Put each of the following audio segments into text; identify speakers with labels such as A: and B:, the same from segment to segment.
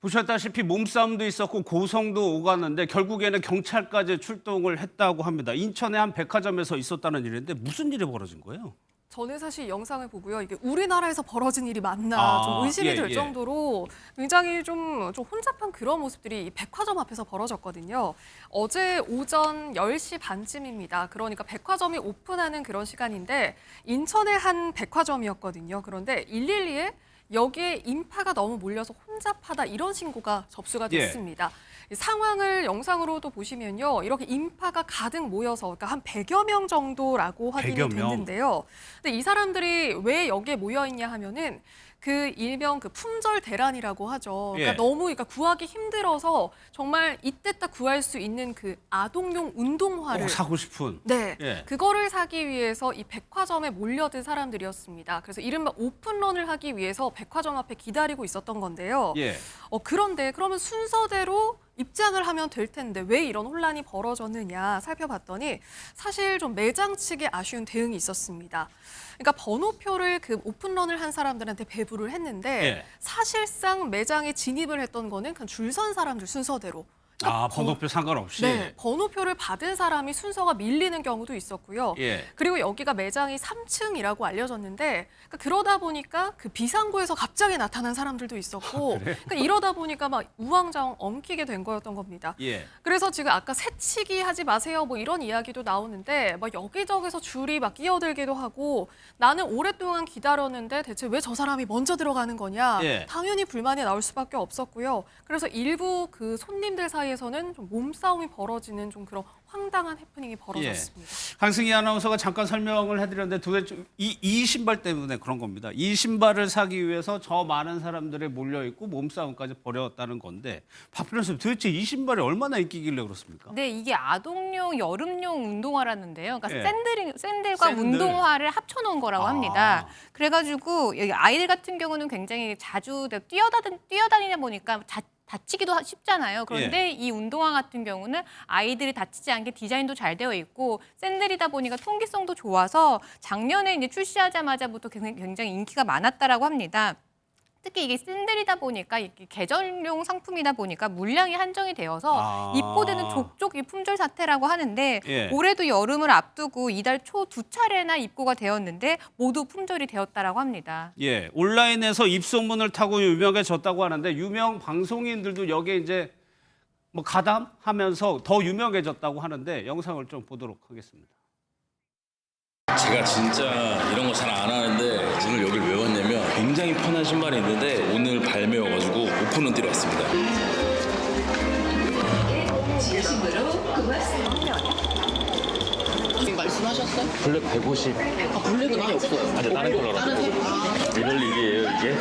A: 보셨다시피 몸싸움도 있었고 고성도 오갔는데 결국에는 경찰까지 출동을 했다고 합니다. 인천의 한 백화점에서 있었다는 일인데 무슨 일이 벌어진 거예요?
B: 저는 사실 영상을 보고요. 이게 우리나라에서 벌어진 일이 맞나 좀 의심이 될 정도로 굉장히 좀 혼잡한 그런 모습들이 이 백화점 앞에서 벌어졌거든요. 어제 오전 10시 반쯤입니다. 그러니까 백화점이 오픈하는 그런 시간인데 인천의 한 백화점이었거든요. 그런데 112에 여기에 인파가 너무 몰려서 혼잡하다 이런 신고가 접수가 됐습니다. 이 상황을 영상으로도 보시면요. 이렇게 인파가 가득 모여서 그러니까 한 100여 명 정도라고 확인이
A: 100여 명?
B: 됐는데요. 근데 이 사람들이 왜 여기에 모여 있냐 하면은 그 일명 그 품절 대란이라고 하죠. 그러니까 너무 그러니까 구하기 힘들어서 정말 이때 딱 구할 수 있는 그 아동용 운동화를
A: 사고 싶은.
B: 네,
A: 예.
B: 그거를 사기 위해서 이 백화점에 몰려든 사람들이었습니다. 그래서 이른바 오픈런을 하기 위해서 백화점 앞에 기다리고 있었던 건데요.
A: 예.
B: 그런데 그러면 순서대로 입장을 하면 될 텐데 왜 이런 혼란이 벌어졌느냐 살펴봤더니 사실 좀 매장 측에 아쉬운 대응이 있었습니다. 그러니까 번호표를 그 오픈런을 한 사람들한테 배부를 했는데 사실상 매장에 진입을 했던 거는 그냥 줄 선 사람들 순서대로.
A: 번호표 상관없이.
B: 네, 번호표를 받은 사람이 순서가 밀리는 경우도 있었고요. 그리고 여기가 매장이 3층이라고 알려졌는데 그러다 보니까 그 비상구에서 갑자기 나타난 사람들도 있었고 그러니까 이러다 보니까 막 우왕좌왕 엉키게 된 거였던 겁니다. 그래서 지금 아까 새치기 하지 마세요 뭐 이런 이야기도 나오는데 막 여기저기서 줄이 막 끼어들기도 하고 나는 오랫동안 기다렸는데 대체 왜 저 사람이 먼저 들어가는 거냐. 당연히 불만이 나올 수밖에 없었고요. 그래서 일부 그 손님들 사이에서는 좀 몸싸움이 벌어지는 좀 그런 황당한 해프닝이 벌어졌습니다.
A: 강승희 아나운서가 잠깐 설명을 해드렸는데 도대체 이 신발 때문에 그런 겁니다. 이 신발을 사기 위해서 저 많은 사람들이 몰려있고 몸싸움까지 벌였다는 건데 박필원 선생님 도대체 이 신발이 얼마나 인기길래 그렇습니까?
C: 네, 이게 아동용 여름용 운동화라는데요. 그러니까 샌들과
A: 샌들.
C: 운동화를 합쳐놓은 거라고 합니다. 그래가지고 여기 아이들 같은 경우는 굉장히 자주 뛰어다니다 보니까 다치기도 쉽잖아요. 그런데 이 운동화 같은 경우는 아이들이 다치지 않게 디자인도 잘 되어 있고 샌들이다 보니까 통기성도 좋아서 작년에 이제 출시하자마자부터 굉장히 인기가 많았다라고 합니다. 특히 이게 샌들이다 보니까 이게 계절용 상품이다 보니까 물량이 한정이 되어서 입고되는 족족 이 품절 사태라고 하는데 올해도 여름을 앞두고 이달 초 2차례나 입고가 되었는데 모두 품절이 되었다라고 합니다.
A: 온라인에서 입소문을 타고 유명해졌다고 하는데 유명 방송인들도 여기에 이제 뭐 가담하면서 더 유명해졌다고 하는데 영상을 좀 보도록 하겠습니다.
D: 제가 진짜 이런 거 잘 안 하는데 오늘 여기를 왜 왔냐면 굉장히 편한 신발이 있는데 오늘 발매여가지고 오픈런 뛰러 왔습니다.
E: 말씀하셨어요?
D: 블랙 150.
E: 블랙은 아예 없어요.
D: 아니 다른 컬러라서. 이럴 일이에요 이게?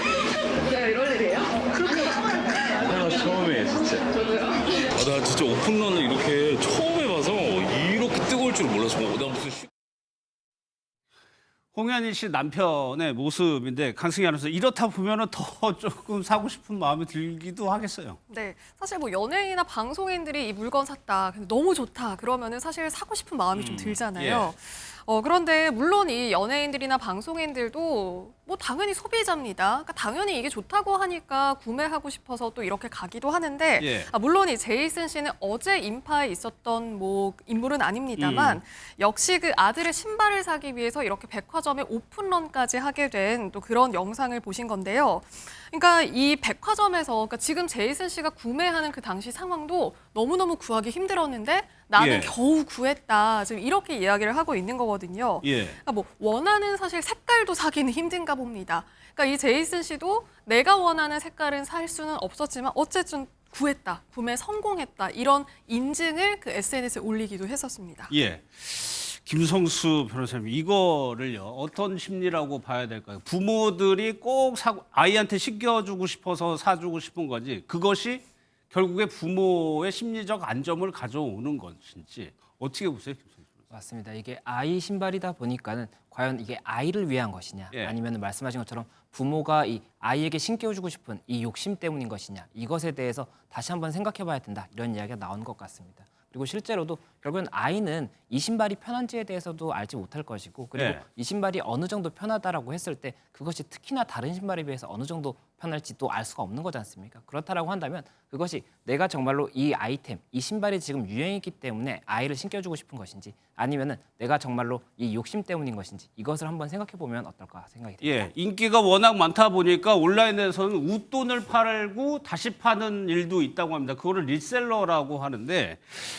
E: 네, 이럴 일이에요? 그렇게
D: 아 처음이에요 진짜. 나 진짜 오픈런을 이렇게 처음 해봐서 이렇게 뜨거울 줄 몰랐어. 나 무슨
A: 홍현희 씨 남편의 모습인데 강승희 아나운서 이렇다 보면은 더 조금 사고 싶은 마음이 들기도 하겠어요.
B: 네, 사실 뭐 연예인이나 방송인들이 이 물건 샀다, 근데 너무 좋다 그러면은 사실 사고 싶은 마음이 좀 들잖아요. 그런데 물론 이 연예인들이나 방송인들도 뭐 당연히 소비자입니다. 그러니까 당연히 이게 좋다고 하니까 구매하고 싶어서 또 이렇게 가기도 하는데 물론 이 제이슨 씨는 어제 인파에 있었던 뭐 인물은 아닙니다만 역시 그 아들의 신발을 사기 위해서 이렇게 백화점에 오픈런까지 하게 된 또 그런 영상을 보신 건데요. 그러니까 이 백화점에서 그러니까 지금 제이슨 씨가 구매하는 그 당시 상황도 너무너무 구하기 힘들었는데 나는 겨우 구했다. 지금 이렇게 이야기를 하고 있는 거거든요. 그러니까 뭐 원하는 사실 색깔도 사기는 힘든가 봅니다. 그러니까 이 제이슨 씨도 내가 원하는 색깔은 살 수는 없었지만 어쨌든 구했다, 구매 성공했다 이런 인증을 그 SNS에 올리기도 했었습니다.
A: 김성수 변호사님 이거를요 어떤 심리라고 봐야 될까요? 부모들이 꼭 아이한테 신겨주고 싶어서 사주고 싶은 거지 그것이 결국에 부모의 심리적 안정을 가져오는 것인지 어떻게 보세요, 김성수 변호사님?
F: 맞습니다. 이게 아이 신발이다 보니까는 과연 이게 아이를 위한 것이냐 아니면 말씀하신 것처럼 부모가 이 아이에게 신겨주고 싶은 이 욕심 때문인 것이냐 이것에 대해서 다시 한번 생각해 봐야 된다 이런 이야기가 나온 것 같습니다. 그리고 실제로도 결국은 아이는 이 신발이 편한지에 대해서도 알지 못할 것이고 그리고
A: 예.
F: 이 신발이 어느 정도 편하다라고 했을 때 그것이 특히나 다른 신발에 비해서 어느 정도 편할지 또 알 수가 없는 거지 않습니까? 그렇다라고 한다면 그것이 내가 정말로 이 아이템, 이 신발이 지금 유행이기 때문에 아이를 신겨주고 싶은 것인지 아니면은 내가 정말로 이 욕심 때문인 것인지 이것을 한번 생각해 보면 어떨까 생각이 듭니다.
A: 예, 인기가 워낙 많다 보니까 온라인에서는 웃돈을 팔고 다시 파는 일도 있다고 합니다. 그거를 리셀러라고 하는데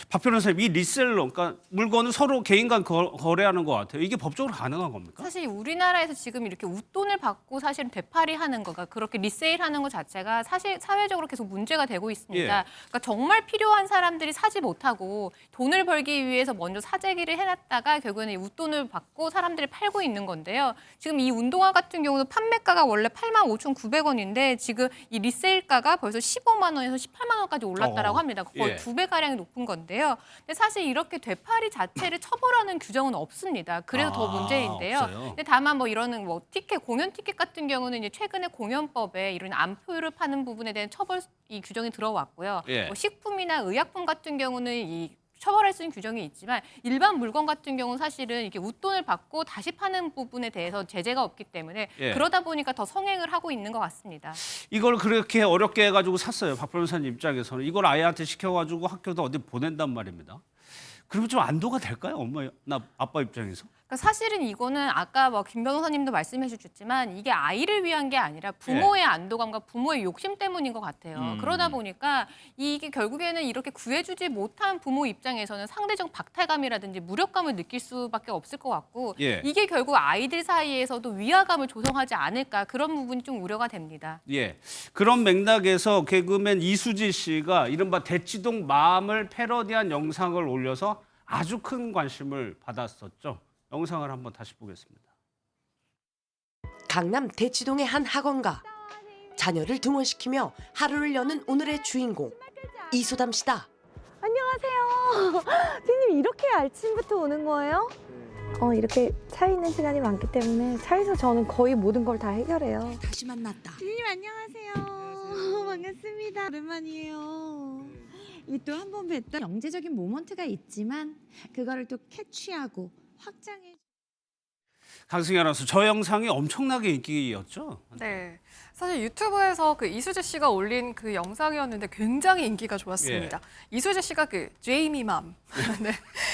A: 박 변호사님, 이 리셀러, 그러니까 물건은 서로 개인 간 거래하는 것 같아요. 이게 법적으로 가능한 겁니까?
C: 사실 우리나라에서 지금 이렇게 웃돈을 받고 사실은 되팔이하는 거가 그렇게 리세일하는 것 자체가 사실 사회적으로 계속 문제가 되고 있습니다.
A: 예.
C: 그러니까 정말 필요한 사람들이 사지 못하고 돈을 벌기 위해서 먼저 사재기를 해놨다가 결국에는 이 웃돈을 받고 사람들이 팔고 있는 건데요. 지금 이 운동화 같은 경우도 판매가가 원래 85,900원인데 지금 이 리세일가가 벌써 15만 원에서 18만 원까지 올랐다라고 합니다. 거의
A: 예.
C: 2배 가량이 높은 건데요. 근데 사실 이렇게 되팔이 자체를 처벌하는 규정은 없습니다. 그래서 더 문제인데요.
A: 없어요.
C: 근데 다만 뭐 이런 뭐 티켓, 공연 티켓 같은 경우는 이제 최근에 공연법에 이런 암표를 파는 부분에 대한 처벌 이 규정이 들어왔고요.
A: 예.
C: 뭐 식품이나 의약품 같은 경우는 이 처벌할 수 있는 규정이 있지만 일반 물건 같은 경우는 사실은 이렇게 웃돈을 받고 다시 파는 부분에 대해서 제재가 없기 때문에
A: 예.
C: 그러다 보니까 더 성행을 하고 있는 것 같습니다.
A: 이걸 그렇게 어렵게 해가지고 샀어요. 박 변호사님 입장에서는 이걸 아이한테 시켜가지고 학교도 어디 보낸단 말입니다. 그러면 좀 안도가 될까요? 엄마나 아빠 입장에서?
C: 그러니까 사실은 이거는 아까 뭐 김 변호사님도 말씀해 주셨지만 이게 아이를 위한 게 아니라 부모의 안도감과 부모의 욕심 때문인 것 같아요. 그러다 보니까 이게 결국에는 이렇게 구해주지 못한 부모 입장에서는 상대적 박탈감이라든지 무력감을 느낄 수밖에 없을 것 같고
A: 예.
C: 이게 결국 아이들 사이에서도 위화감을 조성하지 않을까 그런 부분이 좀 우려가 됩니다.
A: 예. 그런 맥락에서 개그맨 이수지 씨가 이른바 대치동 맘을 패러디한 영상을 올려서 아주 큰 관심을 받았었죠. 영상을 한번 다시 보겠습니다.
G: 강남 대치동의 한 학원가. 자녀를 등원시키며 하루를 여는 오늘의 주인공 이소담 씨다.
H: 안녕하세요. 피디님 이렇게 아침부터 오는 거예요? 이렇게 차 있는 시간이 많기 때문에 차에서 저는 거의 모든 걸 다 해결해요.
I: 다시 만났다.
J: 피디님 안녕하세요. 반갑습니다. 오랜만이에요. 이 또 한 번 뵀던 경제적인 모먼트가 있지만 그거를 또 캐치하고 확장해.
A: 강승희 아나운서, 저 영상이 엄청나게 인기였죠?
B: 네. 사실 유튜브에서 그 이수지 씨가 올린 그 영상이었는데 굉장히 인기가 좋았습니다. 이수지 씨가 그 제이미맘 네.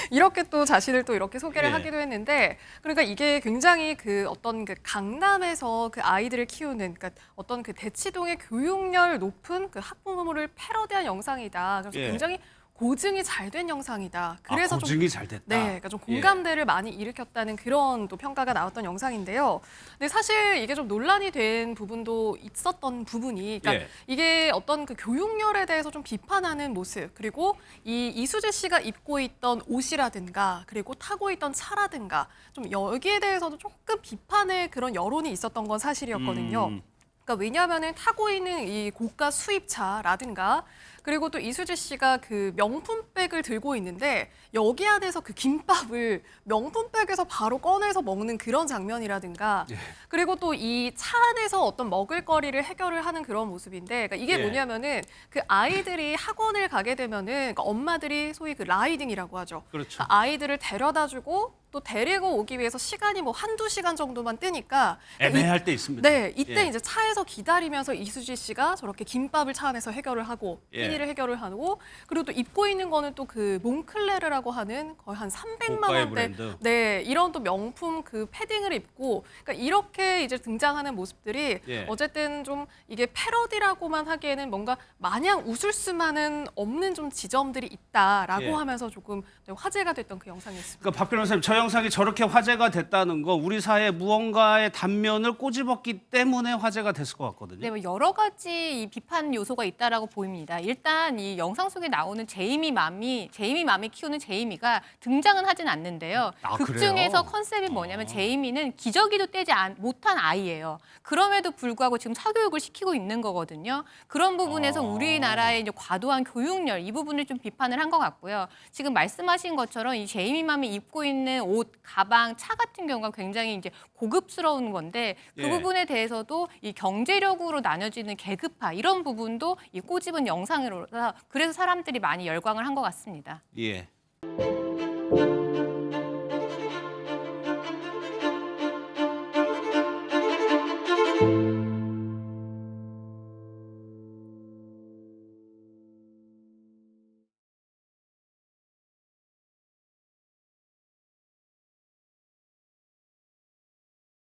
B: 이렇게 또 자신을 또 이렇게 소개를
A: 예.
B: 하기도 했는데 그러니까 이게 굉장히 그 어떤 그 강남에서 그 아이들을 키우는 그러니까 어떤 그 대치동의 교육열 높은 그 학부모를 패러디한 영상이다. 그래서
A: 예.
B: 굉장히 고증이 잘 된 영상이다. 그래서 좀
A: 고증이 잘 됐다.
B: 네, 그러니까 좀 공감대를 많이 일으켰다는 그런 또 평가가 나왔던 영상인데요. 근데 사실 이게 좀 논란이 된 부분도 있었던 부분이, 그러니까
A: 예.
B: 이게 어떤 그 교육열에 대해서 좀 비판하는 모습, 그리고 이 이수지 씨가 입고 있던 옷이라든가, 그리고 타고 있던 차라든가, 좀 여기에 대해서도 조금 비판의 그런 여론이 있었던 건 사실이었거든요. 그러니까 왜냐하면은 타고 있는 이 고가 수입차라든가 그리고 또 이수지 씨가 그 명품백을 들고 있는데 여기 안에서 그 김밥을 명품백에서 바로 꺼내서 먹는 그런 장면이라든가 그리고 또 이 차 안에서 어떤 먹을거리를 해결을 하는 그런 모습인데 그러니까 이게
A: 예.
B: 뭐냐면은 그 아이들이 학원을 가게 되면은 그러니까 엄마들이 소위 그 라이딩이라고 하죠.
A: 그렇죠.
B: 그러니까 아이들을 데려다주고 또 데리고 오기 위해서 시간이 뭐 한두 시간 정도만 뜨니까
A: 애매할 때 있습니다.
B: 네, 이때
A: 예.
B: 이제 차에서 기다리면서 이수지 씨가 저렇게 김밥을 차 안에서 해결을 하고
A: 예.
B: 끼니를 해결을 하고 그리고 또 입고 있는 거는 또 그 몽클레르라고 하는 거의 한 300만
A: 고가의
B: 원대
A: 브랜드.
B: 네, 이런 또 명품 그 패딩을 입고 그러니까 이렇게 이제 등장하는 모습들이
A: 예.
B: 어쨌든 좀 이게 패러디라고만 하기에는 뭔가 마냥 웃을 수만은 없는 좀 지점들이 있다라고
A: 예.
B: 하면서 조금 화제가 됐던 그 영상이었습니다.
A: 그러니까 박 변호사님, 저 영상이 저렇게 화제가 됐다는 거 우리 사회 무언가의 단면을 꼬집었기 때문에 화제가 됐을 것 같거든요.
C: 네, 뭐 여러 가지 이 비판 요소가 있다라고 보입니다. 일단 이 영상 속에 나오는 제이미 맘이 키우는 제이미가 등장은 하진 않는데요.
A: 아,
C: 극
A: 그래요?
C: 중에서 컨셉이 뭐냐면 제이미는 기저귀도 떼지 못한 아이예요. 그럼에도 불구하고 지금 사교육을 시키고 있는 거거든요. 그런 부분에서 우리나라의 이제 과도한 교육열 이 부분을 좀 비판을 한 것 같고요. 지금 말씀하신 것처럼 이 제이미 맘이 입고 있는 옷, 가방, 차 같은 경우가 굉장히 이제 고급스러운 건데 그
A: 예.
C: 부분에 대해서도 이 경제력으로 나눠지는 계급화 이런 부분도 이 꼬집은 영상으로 그래서 사람들이 많이 열광을 한 것 같습니다.
A: 예.